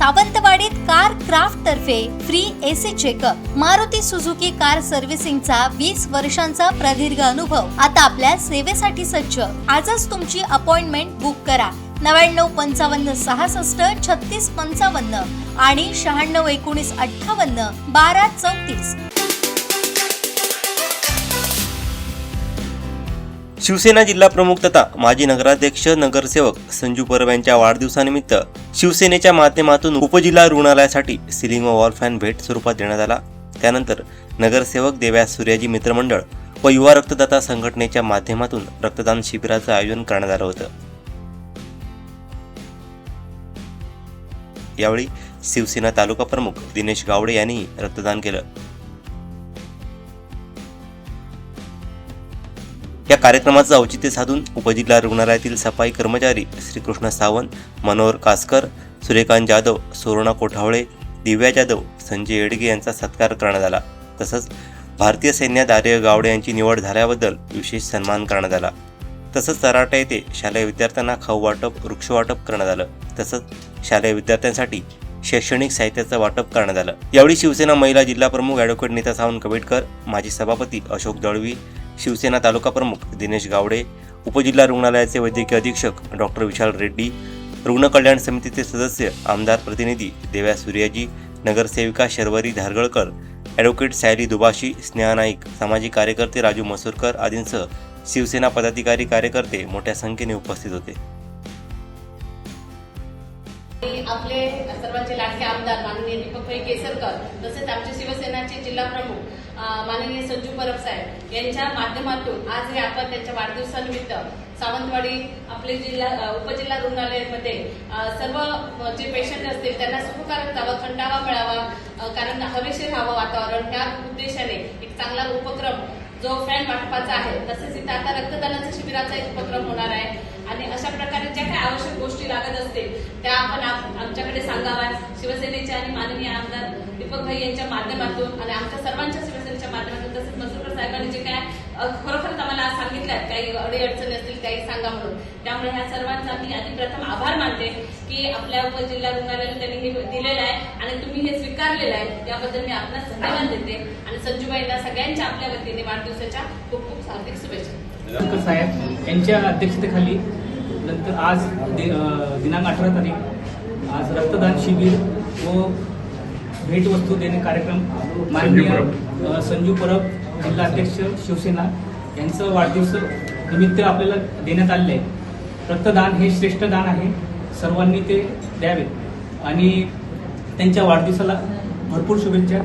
सावंतवाडीत car craft तर्फे free AC checkup. Maruti Suzuki car सर्व्हिसिंगचा 20 वर्षांचा प्रदीर्घ अनुभव आता आपल्या सेवेसाठी सज्ज। आजच तुमची अपॉइंटमेंट बुक करा 99 55 66 36 55 आणि 96 19 58 12 34। शिवसेना जिल्हा प्रमुख तथा माजी नगराध्यक्ष नगरसेवक संजू परब यांच्या वाढदिवसानिमित्त शिवसेनेच्या माध्यमातून उपजिल्हा रुग्णालयासाठी सिलिंग व वॉल फॅन भेट स्वरूपात देण्यात आला। त्यानंतर नगरसेवक देव्यास सूर्याजी मित्रमंडळ व युवा रक्तदाता संघटनेच्या माध्यमातून रक्तदान शिबिराचं आयोजन करण्यात आलं होतं। यावेळी शिवसेना तालुका प्रमुख दिनेश गावडे यांनी रक्तदान केलं। या कार्यक्रमाचं औचित्य साधून उपजिल्हा रुग्णालयातील सफाई कर्मचारी श्रीकृष्ण सावंत, मनोहर कासकर, सूर्यकांत जाधव, सोरोना कोठावळे, दिव्या जाधव, संजय येडगे यांचा सत्कार करण्यात आला। तसंच भारतीय सैन्यात आर्य गावडे यांची निवड झाल्याबद्दल विशेष सन्मान करण्यात आला। तसंच तराटा येथे शालेय विद्यार्थ्यांना खाऊ वाटप, वृक्ष वाटप करण्यात आलं। तसंच शालेय विद्यार्थ्यांसाठी शैक्षणिक साहित्याचं वाटप करण्यात आलं। यावेळी शिवसेना महिला जिल्हा प्रमुख ॲडव्होकेट नीता सावंत कबीडकर, माजी सभापती अशोक दळवी, शिवसेना तालुका प्रमुख दिनेश गावडे, उपजिल्हा रुग्णालयाचे वैद्यकीय अधीक्षक डॉक्टर विशाल रेड्डी, रुग्ण कल्याण समितीचे सदस्य आमदार प्रतिनिधी देव्या सूर्याजी, नगरसेविका शर्वरी धारगळकर, ॲडव्होकेट सायली दुबाशी, स्नेहा नाईक, सामाजिक कार्यकर्ते राजू मसूरकर आदींसह शिवसेना पदाधिकारी कार्यकर्ते मोठ्या संख्येने उपस्थित होते। आपले सर्वांचे लाडके आमदार माननीय दीपकभाई केसरकर तसेच आमचे शिवसेनाचे जिल्हा प्रमुख माननीय संजू परब साहेब यांच्या माध्यमातून आज हे आपण त्यांच्या वाढदिवसानिमित्त सावंतवाडी आपले उपजिल्हा रुग्णालयामध्ये सर्व जे पेशंट असतील त्यांना सुखकारक जावं, थंडावा मिळावा, कारण हवेशीर हवं वातावरण, या उद्देशाने एक चांगला उपक्रम जो फॅन वाटपाचा आहे। तसेच इथे आता रक्तदानाच्या शिबिराचा एक उपक्रम होणार आहे आणि अशा प्रकारे ज्या काही आवश्यक गोष्टी लागत असतील त्या आपण आमच्याकडे सांगाव्या। शिवसेनेचे आणि माननीय आमदार दीपकभाई यांच्या माध्यमातून आणि आमच्या सर्वांच्या शिवसेनेच्या माध्यमातून तसेच मसूरकर साहेबांनी जे काय खरोखरच आम्हाला सांगितलं काही अडीअडचणी असतील काही सांगा म्हणून, त्यामुळे ह्या सर्वांचा मी आधी प्रथम आभार मानते की आपल्या उपजिल्हा रुग्णालयाला त्यांनी हे दिलेलं आहे आणि तुम्ही हे स्वीकारलेलं आहे, याबद्दल मी आपल्याला धन्यवाद देते आणि संजूबाईंना सगळ्यांच्या आपल्या वतीने वाढदिवसाच्या खूप खूप हार्दिक शुभेच्छा। साहेब यांच्या अध्यक्षतेखाली नंतर आज दिनांक 18 तारीख आज रक्तदान शिबिर व भेटवस्तू देणे कार्यक्रम माननीय संजू परब जिल्हा अध्यक्ष शिवसेना यांचं वाढदिवस निमित्त आपल्याला देण्यात आलेले आहे। रक्तदान हे श्रेष्ठ दान आहे, सर्वांनी ते द्यावे आणि त्यांच्या वाढदिवसाला भरपूर शुभेच्छा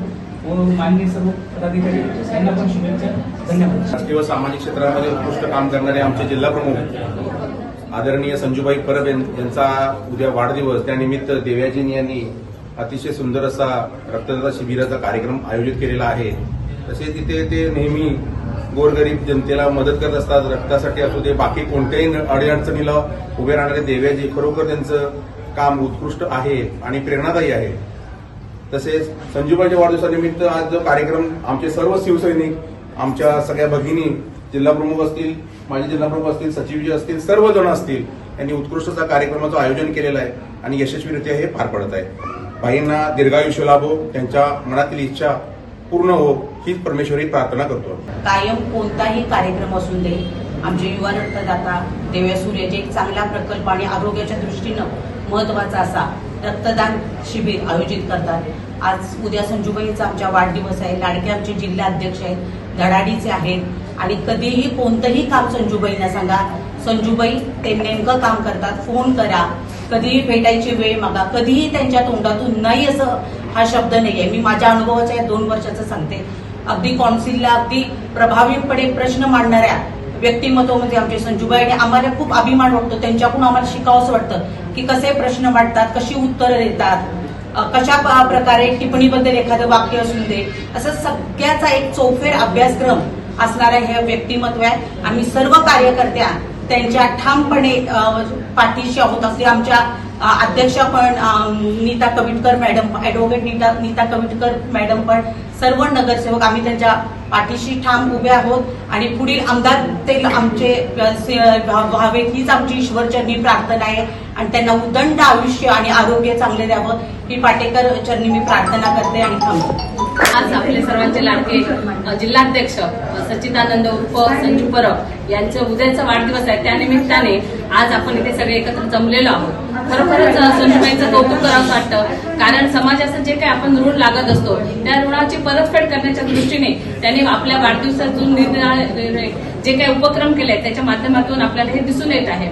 व माननीय सर्व पदाधिकारी यांना पण शुभेच्छा। धन्यवाद। राष्ट्रीय व सामाजिक क्षेत्रामध्ये उत्कृष्ट काम करणारे आमचे जिल्हा प्रमुख आदरणीय संजूभाई परब यांचा उद्या वाढदिवस, त्यानिमित्त देव्याजी यांनी अतिशय सुंदर असा रक्तदाता शिबिराचा कार्यक्रम आयोजित केलेला आहे। तसेच तिथे ते नेहमी गोरगरीब जनतेला मदत करत असतात, रक्तासाठी असू दे बाकी कोणत्याही अडीअडचणीला उभे राहणारे देव्याजी, खरोखर त्यांचं काम उत्कृष्ट आहे आणि प्रेरणादायी आहे। तसेच संजूबाईच्या वाढदिवसानिमित्त आज जो कार्यक्रम आमचे सर्व शिवसैनिक, आमच्या सगळ्या भगिनी, जिल्हा प्रमुख असतील, माजी जिल्हा प्रमुख असतील, सचिवजी असतील, सर्वजण असतील, यांनी उत्कृष्ट असा कार्यक्रमाचं आयोजन केलेलं आहे आणि यशस्वीरित्या हे पार पडत आहे। बाईंना दीर्घायुष्य लाभो, त्यांच्या मनातील इच्छा पूर्ण हो हीच परमेश्वरी प्रार्थना करतो। कायम कोणताही कार्यक्रम असून दे, आमचे युवा रक्तदाता देव्या सूर्याचे एक चांगला प्रकल्प आणि आरोग्याच्या दृष्टीनं महत्वाचा असा रक्तदान शिबिर आयोजित करतात। आज उद्या संजूबाईंचा आमच्या वाढदिवस आहे, लाडके आमचे जिल्हा अध्यक्ष आहेत, धडाडीचे आहेत आणि कधीही कोणतंही काम संजूबाईंना सांगा, संजूबाई ते नेमकं काम करतात। फोन करा, कधीही भेटायची वेळ मागा, कधीही त्यांच्या तोंडातून नाही असं हा शब्द नाहीये। मी माझ्या अनुभवाच्या या 2 वर्षाचं सांगते, अगदी कौन्सिलला अगदी प्रभावीपणे प्रश्न मांडणाऱ्या व्यक्तिमत्वामध्ये आमचे संजूबाई आणि आम्हाला खूप अभिमान वाटतो, त्यांच्याकडून आम्हाला शिकावंसं वाटतं की कसे प्रश्न मांडतात, कशी उत्तरं देतात, कशा प्रकारे टिप्पणीबद्दल एखादं वाक्य असून दे, असं सगळ्याचा एक चौफेर अभ्यासक्रम असणारं हे व्यक्तिमत्व आहे। आम्ही सर्व कार्यकर्त्या त्यांच्या ठामपणे पाठीशी आहोत। असे आमच्या अध्यक्षा पण Neeta Kavitkar madam, advocate Neeta Kavitkar madam पण, सर्व नगरसेवक आम्ही त्यांच्या पाठीशी ठाम उभे आहोत आणि पुढील आमदार ते आमचे व्हावे हीच आमची ईश्वरचरणी प्रार्थना आहे आणि त्यांना उदंड आयुष्य आणि आरोग्य चांगले द्यावं ही पाटेकर चरणी मी प्रार्थना करते आणि थांबते. आज आपले सर्वांचे लाडके जिल्हाध्यक्ष सच्चिदानंद उर्फ संजू परब यांचं उद्याचा वाढदिवस आहे. त्यानिमित्ताने आज आपण इथे सगळे एकत्र जमलेलो आहोत. खरोखरच संजूबाईंचं कौतुक करावं वाटतं, कारण समाजाचं जे काही आपण ऋण लागत असतो त्या ऋणाची परतफेड करण्याच्या दृष्टीने त्यांनी आपल्या वाढदिवसातून निरनिराळे जे काही उपक्रम केले त्याच्या माध्यमातून आपल्याला हे दिसून येत आहे.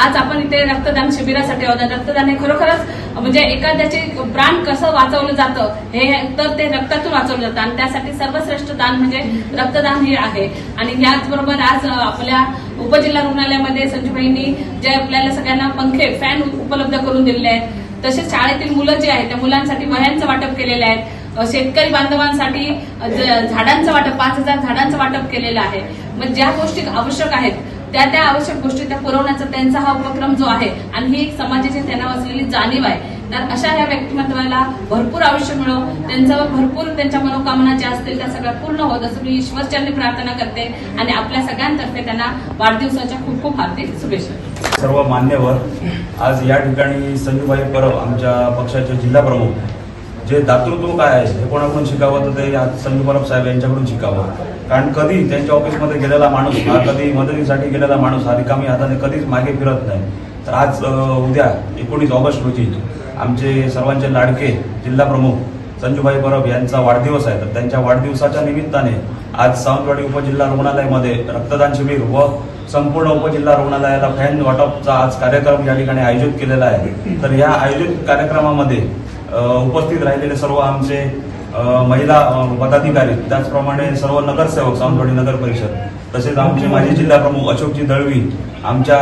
आज आपण इथे रक्तदान शिबिरासाठी आहोत. रक्तदान हे खरोखरच म्हणजे एखाद्याचे प्राण कसं वाचवलं जातं हे तर ते रक्तातून वाचवलं जातं आणि त्यासाठी सर्वश्रेष्ठ दान म्हणजे रक्तदान हे आहे. आणि याचबरोबर आज आपल्या उपजिल्हा रुग्णालयामध्ये संजूबाईंनी जे आपल्याला सगळ्यांना पंखे फॅन उपलब्ध करून दिलेले आहेत, तसेच शाळेतील मुलं जे आहेत त्या मुलांसाठी वह्यांचं वाटप केलेलं आहे. शेतकरी बांधवांसाठी झाडांचं वाटप 5,000 झाडांचं वाटप केलेलं आहे. मग ज्या गोष्टी आवश्यक आहेत त्या आवश्यक गोष्टी त्या पुरवण्याचा त्यांचा हा उपक्रम जो आहे आणि ही समाजाची त्यांना असलेली जाणीव आहे. तर अशा ह्या व्यक्तिमत्वाला भरपूर आयुष्य मिळो, त्यांचं भरपूर त्यांच्या मनोकामना ज्या असतील त्या सगळ्या पूर्ण होत असं मी ईश्वरचरणी प्रार्थना करते आणि आपल्या सगळ्यांतर्फे त्यांना वाढदिवसाच्या खूप खूप हार्दिक शुभेच्छा. सर्व मान्यवर आज या ठिकाणी संजूबाई परब आमच्या पक्षाचे जिल्हा प्रमुख जे दातृत्व काय आहे हे कोणाकडून शिकावं तर ते आज संजू परब साहेब यांच्याकडून शिकावं. कारण कधी त्यांच्या ऑफिसमध्ये गेलेला माणूस हा कधी मदतीसाठी गेलेला माणूस हा रिकामी हाताने कधीच मागे फिरत नाही. तर आज उद्या 19 ऑगस्ट रोजी आमचे सर्वांचे लाडके जिल्हा प्रमुख संजूबाई परब यांचा वाढदिवस आहे. तर त्यांच्या वाढदिवसाच्या निमित्ताने आज सावंतवाडी उपजिल्हा रुग्णालयामध्ये रक्तदान शिबिर व संपूर्ण उपजिल्हा रुग्णालयाला फॅन वाटपचा आज कार्यक्रम या ठिकाणी आयोजित केलेला आहे. तर या आयोजित कार्यक्रमामध्ये उपस्थित राहिलेले सर्व आमचे महिला पदाधिकारी, त्याचप्रमाणे सर्व नगरसेवक सावंतवाडी नगर परिषद, तसेच आमचे माजी जिल्हा प्रमुख अशोकजी दळवी, आमच्या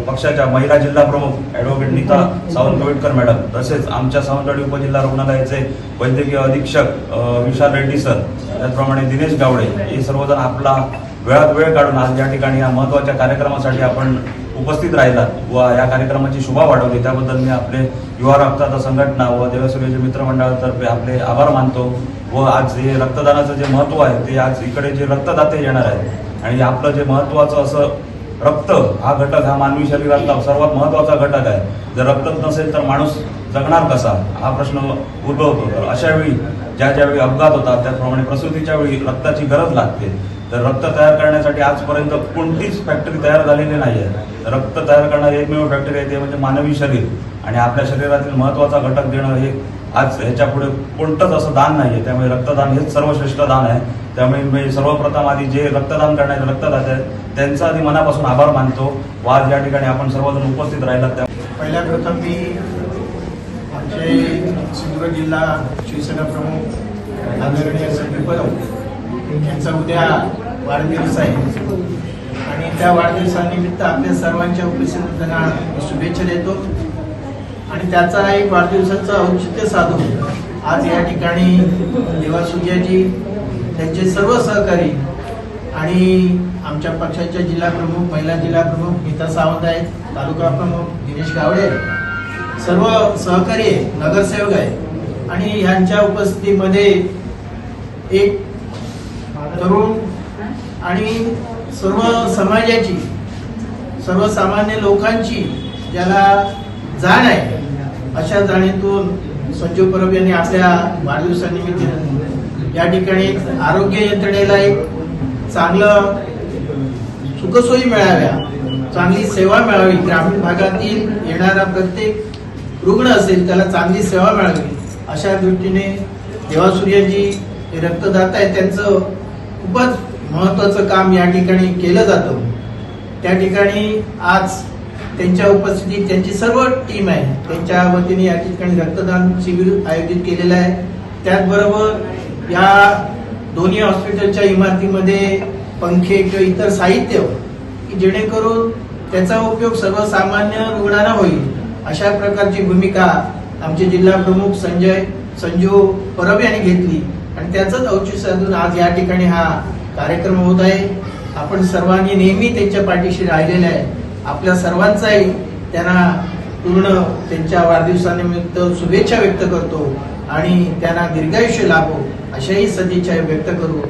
पक्षाच्या महिला जिल्हा प्रमुख ॲडव्होकेट नीता सावंत-कविटकर मॅडम, तसेच आमच्या सावंतवाडी उपजिल्हा रुग्णालयाचे वैद्यकीय अधीक्षक विशाल रेड्डी सर, त्याचप्रमाणे दिनेश गावडे, हे सर्वजण आपला वेळात वेळ काढून आज या ठिकाणी या महत्त्वाच्या कार्यक्रमासाठी आपण उपस्थित राहिलात व या कार्यक्रमाची शोभा वाढवली. त्याबद्दल मी आपले युवा रक्तदाता संघटना व देवसूर्याचे मित्रमंडळातर्फे आपले आभार मानतो. व आज हे रक्तदानाचं जे महत्त्व आहे ते आज इकडे जे रक्तदाते येणार आहेत आणि आपलं जे महत्त्वाचं असं रक्त हा घटक हा मानवी शरीरातला सर्वात महत्त्वाचा घटक आहे. जर रक्तच नसेल तर माणूस जगणार कसा हा प्रश्न उद्भवतो. तर अशा वेळी ज्यावेळी अपघात होतात त्याप्रमाणे प्रसूतीच्या वेळी रक्ताची गरज लागते. तर रक्त तयार करण्यासाठी आजपर्यंत कोणतीच फॅक्टरी तयार झालेली नाही आहे. रक्त तयार करणारी एकमेव फॅक्टरी आहे ते म्हणजे मानवी शरीर आणि आपल्या शरीरातील महत्त्वाचा घटक देणं हे आज ह्याच्या पुढे कोणतंच असं दान नाही आहे. त्यामुळे रक्तदान हेच सर्वश्रेष्ठ दान आहे. त्यामुळे मी सर्वप्रथम आधी जे रक्तदान करणारे रक्तदाते आहेत त्यांचा आधी मनापासून आभार मानतो. व आज या ठिकाणी आपण सर्वजण उपस्थित राहिलात त्या पहिल्या प्रथम मी आमचे सिंधुदुर्ग जिल्हा शिवसेना प्रमुख आदरणीय संजू परब यांचा उद्या वाढदिवस आहे आणि त्या वाढदिवसानिमित्त आपल्या सर्वांच्या उपस्थितांना शुभेच्छा देतो. आणि त्याचा एक वाढदिवसाचं औचित्य साधून आज या ठिकाणी देवासूर्याजी, त्यांचे सर्व सहकारी आणि आमच्या पक्षाच्या जिल्हा प्रमुख, महिला जिल्हा प्रमुख नीता सावंत आहेत, तालुका प्रमुख दिनेश गावडे, सर्व सहकारी आहेत, नगरसेवक आहेत आणि ह्यांच्या उपस्थितीमध्ये एक तरुण आणि सर्व समाजाची, सर्वसामान्य लोकांची ज्याला जाण आहे अशा जाणीतून संजू परब यांनी आपल्या वाढदिवसानिमित्त या ठिकाणी आरोग्य यंत्रणेला एक चांगलं सुखसोयी मिळाव्या, चांगली सेवा मिळावी, ग्रामीण भागातील येणारा प्रत्येक रुग्ण असेल त्याला चांगली सेवा मिळावी अशा दृष्टीने देवासूर्याजी हे रक्तदाता आहेत, त्यांचं खूपच महत्वाचं काम या ठिकाणी केलं जातं. त्या ठिकाणी आज त्यांच्या उपस्थितीत त्यांची सर्व टीम आहे, त्यांच्या वतीने या ठिकाणी रक्तदान शिबिर आयोजित केलेलं आहे. त्याचबरोबर या दोन्ही हॉस्पिटलच्या इमारतीमध्ये पंखे किंवा इतर साहित्य की जेणेकरून त्याचा उपयोग सर्वसामान्य रुग्णांना होईल अशा प्रकारची भूमिका आमचे जिल्हा प्रमुख संजू परब यांनी घेतली आणि त्याचंच औचित्य साधून आज या ठिकाणी हा कार्यक्रम होत आहे. आपण सर्वांनी नेहमी त्यांच्या पाठीशी राहिलेले आहे. आपल्या सर्वांचाही त्यांना पूर्ण त्यांच्या वाढदिवसानिमित्त शुभेच्छा व्यक्त करतो आणि त्यांना दीर्घायुष्य लाभो अशाही सदिच्छा व्यक्त करू.